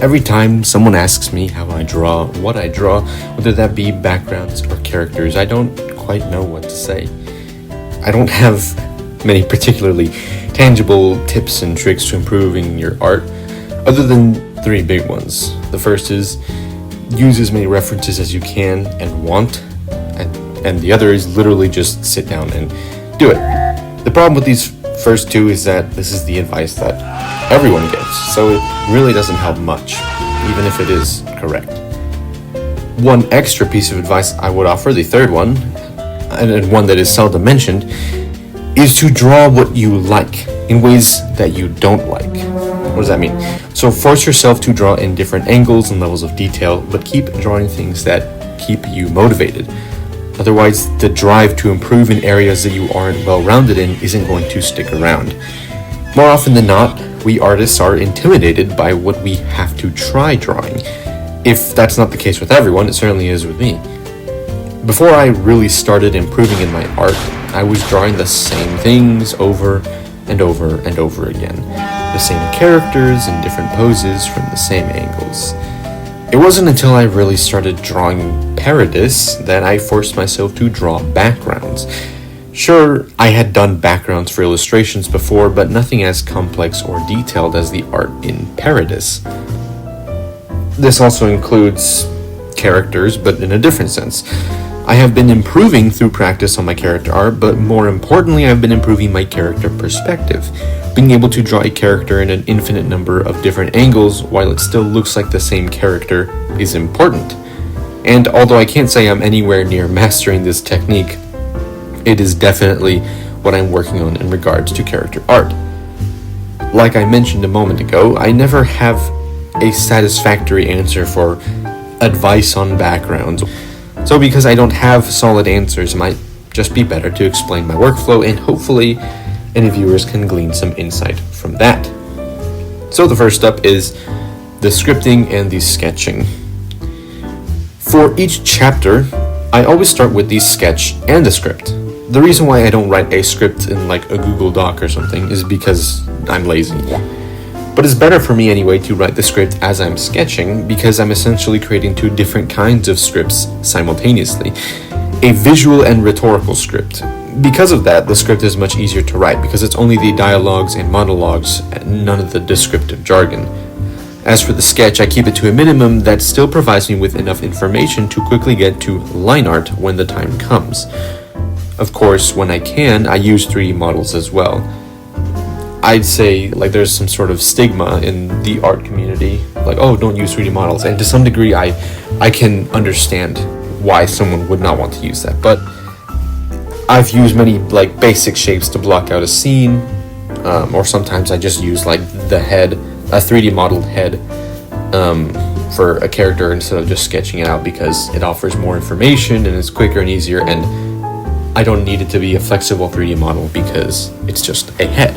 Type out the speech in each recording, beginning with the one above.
Every time someone asks me how I draw, what I draw, whether that be backgrounds or characters, I don't quite know what to say. I don't have many particularly tangible tips and tricks to improving your art, other than 3 big ones. The first is use as many references as you can and want, and the other is literally just sit down and do it. The problem with these first 2 is that this is the advice that everyone gets, so it really doesn't help much, even if it is correct. One extra piece of advice I would offer, the third one, and one that is seldom mentioned, is to draw what you like in ways that you don't like. What does that mean? So force yourself to draw in different angles and levels of detail, but keep drawing things that keep you motivated. Otherwise, the drive to improve in areas that you aren't well-rounded in isn't going to stick around. More often than not, we artists are intimidated by what we have to try drawing. If that's not the case with everyone, it certainly is with me. Before I really started improving in my art, I was drawing the same things over and over and over again. The same characters in different poses from the same angles. It wasn't until I really started drawing Paradis that I forced myself to draw backgrounds. Sure, I had done backgrounds for illustrations before, but nothing as complex or detailed as the art in Paradis. This also includes characters, but in a different sense. I have been improving through practice on my character art, but more importantly, I've been improving my character perspective. Being able to draw a character in an infinite number of different angles while it still looks like the same character is important. And although I can't say I'm anywhere near mastering this technique, it is definitely what I'm working on in regards to character art. Like I mentioned a moment ago, I never have a satisfactory answer for advice on backgrounds. So because I don't have solid answers, it might just be better to explain my workflow, and hopefully any viewers can glean some insight from that. So the first step is the scripting and the sketching. For each chapter, I always start with the sketch and the script. The reason why I don't write a script in like a Google Doc or something is because I'm lazy. But it's better for me anyway to write the script as I'm sketching, because I'm essentially creating 2 different kinds of scripts simultaneously. A visual and rhetorical script. Because of that, the script is much easier to write, because it's only the dialogues and monologues and none of the descriptive jargon. As for the sketch, I keep it to a minimum that still provides me with enough information to quickly get to line art when the time comes. Of course, when I can, I use 3D models as well. I'd say like there's some sort of stigma in the art community, like, oh, don't use 3D models, and to some degree I can understand why someone would not want to use that, but I've used many like basic shapes to block out a scene, or sometimes I just use like the head, a 3D modeled head for a character instead of just sketching it out, because it offers more information and it's quicker and easier, and I don't need it to be a flexible 3D model because it's just a head.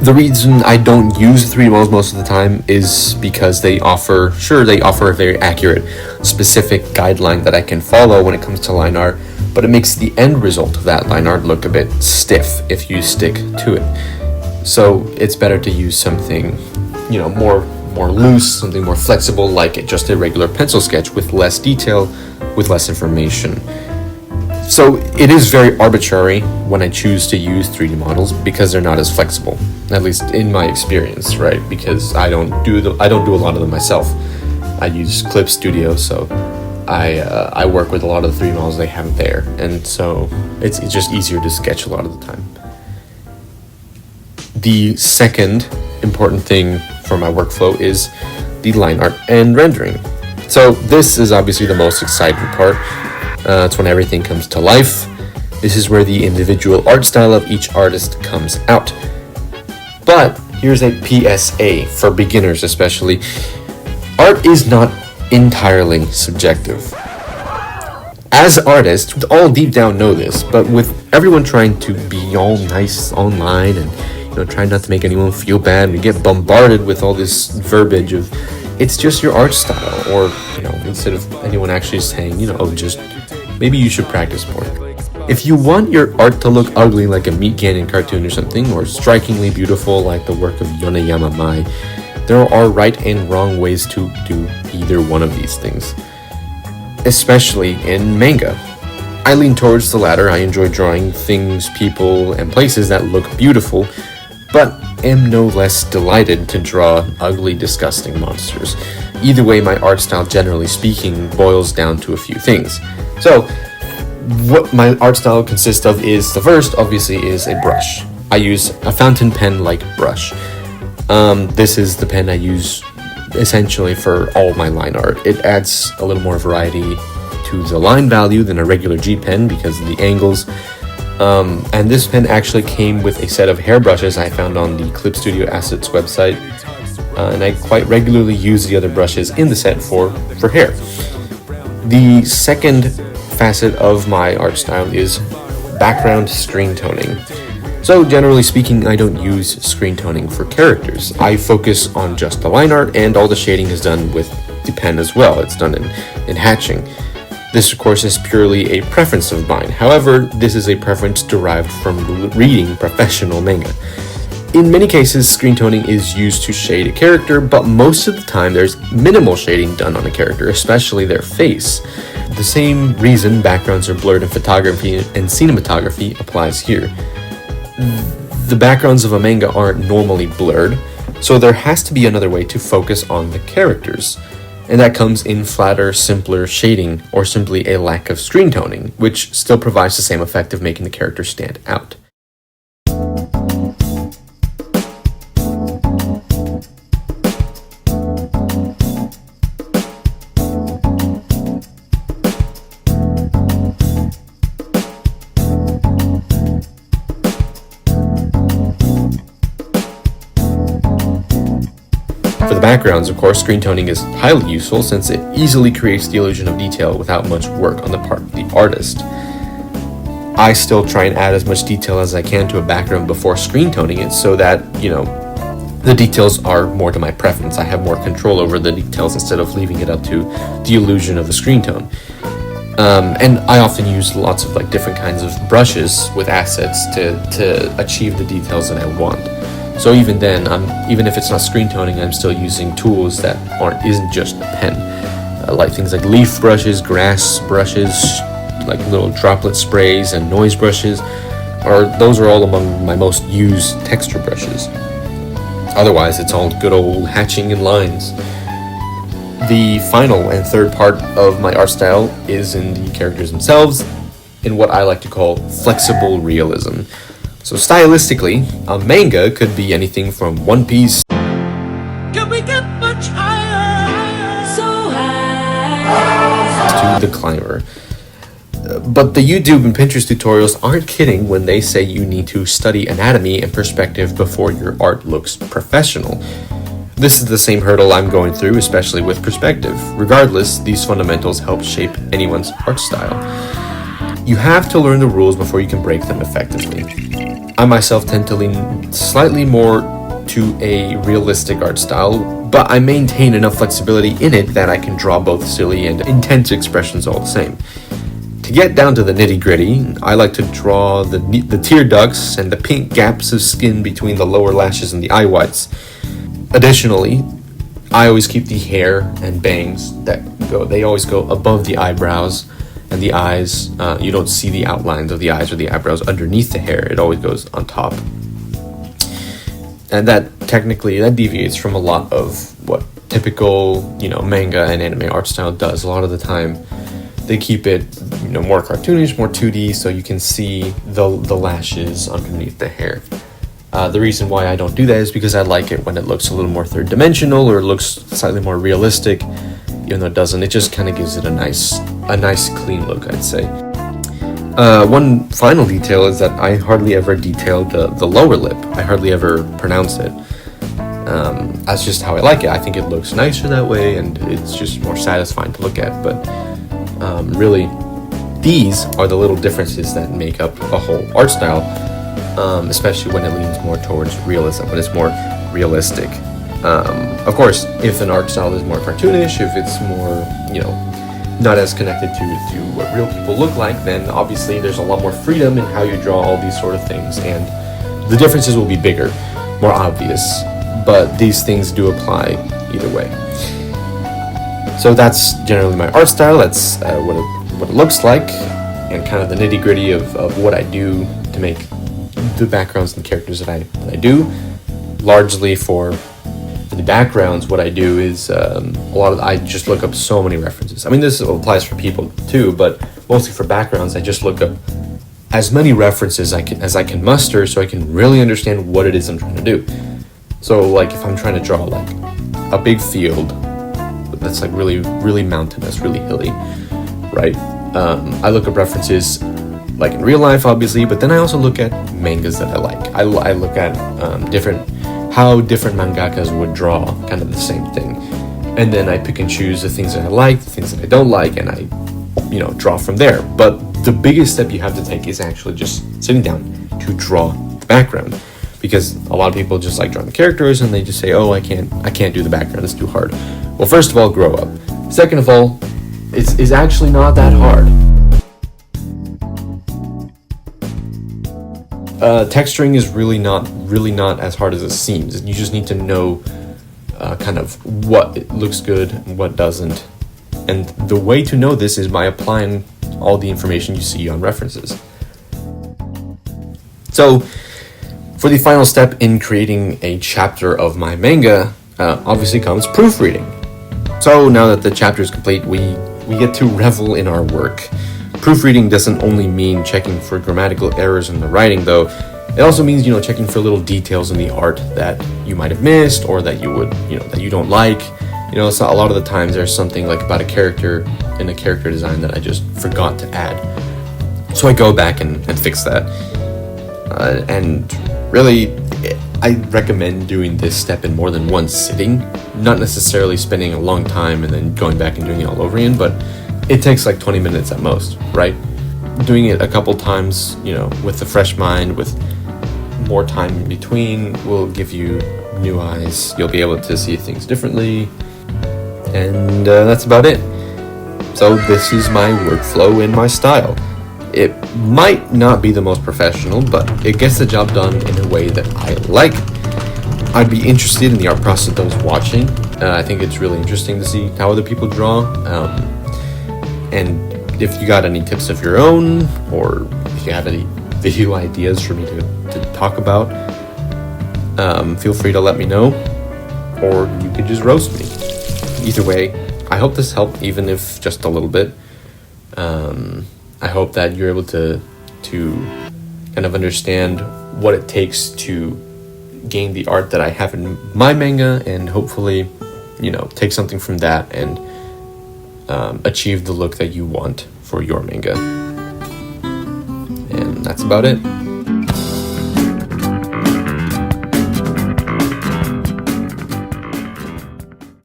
The reason I don't use 3D models most of the time is because they offer a very accurate, specific guideline that I can follow when it comes to line art, but it makes the end result of that line art look a bit stiff if you stick to it. So it's better to use something, more loose, something more flexible, like just a regular pencil sketch with less detail, with less information. So it is very arbitrary when I choose to use 3D models because they're not as flexible, at least in my experience, right? Because I don't do a lot of them myself. I use ClipStudio, so I work with a lot of the 3D models they have there, and so it's just easier to sketch a lot of the time. The second important thing for my workflow is the line art and rendering. So this is obviously the most exciting part. It's when everything comes to life. This is where the individual art style of each artist comes out. But here's a PSA for beginners especially. Art is not entirely subjective. As artists, we all deep down know this, but with everyone trying to be all nice online and trying not to make anyone feel bad, we get bombarded with all this verbiage of it's just your art style, or instead of anyone actually saying, just maybe you should practice more. If you want your art to look ugly like a Meat Canyon cartoon or something, or strikingly beautiful like the work of Yone Yamamai, there are right and wrong ways to do either one of these things, especially in manga. I lean towards the latter. I enjoy drawing things, people, and places that look beautiful, but am no less delighted to draw ugly, disgusting monsters. Either way, my art style, generally speaking, boils down to a few things. So, what my art style consists of is, the first, obviously, is a brush. I use a fountain pen-like brush. This is the pen I use essentially for all my line art. It adds a little more variety to the line value than a regular G pen because of the angles. And this pen actually came with a set of hairbrushes I found on the ClipStudio Assets website, and I quite regularly use the other brushes in the set for hair. The second facet of my art style is background screen toning. So generally speaking, I don't use screen toning for characters. I focus on just the line art, and all the shading is done with the pen as well. It's done in hatching. This, of course, is purely a preference of mine. However, this is a preference derived from reading professional manga. In many cases, screen toning is used to shade a character, but most of the time there's minimal shading done on a character, especially their face. The same reason backgrounds are blurred in photography and cinematography applies here. The backgrounds of a manga aren't normally blurred, so there has to be another way to focus on the characters. And that comes in flatter, simpler shading, or simply a lack of screen toning, which still provides the same effect of making the character stand out. For the backgrounds, of course, screen toning is highly useful since it easily creates the illusion of detail without much work on the part of the artist. I still try and add as much detail as I can to a background before screen toning it so that, the details are more to my preference. I have more control over the details instead of leaving it up to the illusion of the screen tone. And I often use lots of different kinds of brushes with assets to achieve the details that I want. So even then, even if it's not screen toning, I'm still using tools that isn't just a pen, like things like leaf brushes, grass brushes, like little droplet sprays, and noise brushes. Those are all among my most used texture brushes. Otherwise, it's all good old hatching and lines. The final and third part of my art style is in the characters themselves, in what I like to call flexible realism. So stylistically, a manga could be anything from One Piece Can we get much higher? So high to The Climber. But the YouTube and Pinterest tutorials aren't kidding when they say you need to study anatomy and perspective before your art looks professional. This is the same hurdle I'm going through, especially with perspective. Regardless, these fundamentals help shape anyone's art style. You have to learn the rules before you can break them effectively. I myself tend to lean slightly more to a realistic art style, but I maintain enough flexibility in it that I can draw both silly and intense expressions all the same. To get down to the nitty-gritty, I like to draw the tear ducts and the pink gaps of skin between the lower lashes and the eye whites. Additionally, I always keep the hair and bangs they always go above the eyebrows and the eyes. You don't see the outlines of the eyes or the eyebrows underneath the hair. It always goes on top. And that deviates from a lot of what typical, manga and anime art style does. A lot of the time, they keep it, more cartoonish, more 2D, so you can see the lashes underneath the hair. The reason why I don't do that is because I like it when it looks a little more third-dimensional or it looks slightly more realistic. Even though it doesn't, it just kind of gives it a nice clean look, I'd say. One final detail is that I hardly ever detail the lower lip. I hardly ever pronounce it. That's just how I like it. I think it looks nicer that way, and it's just more satisfying to look at. But really, these are the little differences that make up a whole art style, especially when it leans more towards realism, when it's more realistic. Of course, if an art style is more cartoonish, if it's more, not as connected to what real people look like, then obviously there's a lot more freedom in how you draw all these sort of things, and the differences will be bigger, more obvious. but these things do apply either way. So that's generally my art style. That's what it looks like, and kind of the nitty gritty of what I do to make the backgrounds and characters that I do. Largely for the backgrounds, what I do is I just look up so many references. I mean, this applies for people too, but mostly for backgrounds, I just look up as many references as I can muster, so I can really understand what it is I'm trying to do. So like if I'm trying to draw like a big field that's like really, really mountainous, really hilly, right? I look up references like in real life, obviously, but then I also look at mangas that I like. I look at how different mangakas would draw kind of the same thing, and then I pick and choose the things that I like, the things that I don't like, and I draw from there. But the biggest step you have to take is actually just sitting down to draw the background, because a lot of people just like drawing the characters and they just say, oh, I can't do the background, it's too hard. Well, first of all, grow up. Second of all, it's actually not that hard. Texturing is really not as hard as it seems. You just need to know kind of what it looks good and what doesn't. And the way to know this is by applying all the information you see on references. So, for the final step in creating a chapter of my manga, obviously comes proofreading. So now that the chapter is complete, we get to revel in our work. Proofreading doesn't only mean checking for grammatical errors in the writing, though. It also means, checking for little details in the art that you might have missed, or that that you don't like. So a lot of the times there's something like about a character in a character design that I just forgot to add. So I go back and fix that. And really, I recommend doing this step in more than one sitting. Not necessarily spending a long time and then going back and doing it all over again, but it takes like 20 minutes at most, right? Doing it a couple times, with a fresh mind, with more time in between, will give you new eyes. You'll be able to see things differently. And that's about it. So this is my workflow and my style. It might not be the most professional, but it gets the job done in a way that I like. I'd be interested in the art process of those watching. I think it's really interesting to see how other people draw. And if you got any tips of your own, or if you have any video ideas for me to talk about, feel free to let me know, or you could just roast me. Either way, I hope this helped, even if just a little bit. I hope that you're able to kind of understand what it takes to gain the art that I have in my manga, and hopefully, take something from that and achieve the look that you want for your manga. And that's about it.